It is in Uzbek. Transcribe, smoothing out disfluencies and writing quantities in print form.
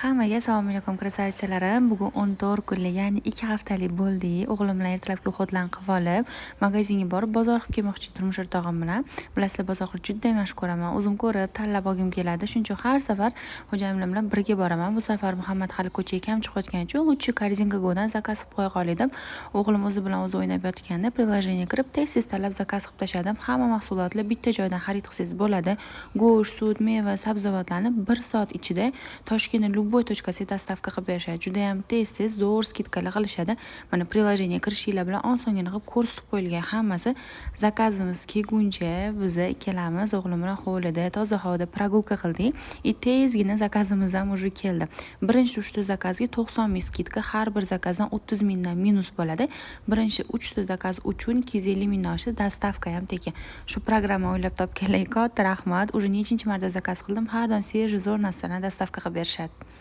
Hammaga assalomu alaykum krasavitsalarim. Bugun 14 kunlik, ya'ni 2 haftalik bo'ldi. O'g'lim bilan ertalabki ovqatlarni qilib olib, magazinga borib bozor qilib kelmoqchi turmush o'rtog'im bilan. Bilasizlar, bozor qilib juda ham yaxshi ko'raman. O'zim ko'rib, tanlab olgim keladi. Shuning uchun har safar xo'jayinim bilan birga boraman. Bu safar Muhammad hali ko'chaga kam chiqayotgani uchun lutchi korzinkagodan zakaz qilib qo'ya qol dedim. O'g'lim o'zi bilan o'zi o'ynab yotganda priложение kirib, tez tanlab zakaz qilib tashladim. Hamma mahsulotlar bitta joydan xarid qilsangiz bo'ladi. Go'sht, sut, meva, sabzavotlarni 1 soat ichida Toshkentning любой точкasiga dostavka qilib berishadi. Juda ham tez zo'r skidkalar qilishadi. Mana priложение kirishinglar bilan osongina qilib ko'rsatib qo'yilgan hammasi. Zakazimiz kelguncha biz ikkalamiz o'g'lim bilan hovlida, toza havada прогулка qildik. Tezgina zakazimiz ham уже keldi. Birinchi 3 ta zakazga 90 ming skidka, har bir zakazdan 30 mingdan minus bo'ladi. Birinchi 3 ta zakaz uchun 250 mingdan oshdi, dostavka ham tekin. Shu programma o'ylab topganlarga katta rahmat. Уже nechinchi marta zakaz qildim. Har doim svejiy zo'r narsalarni dostavka qilib berishadi.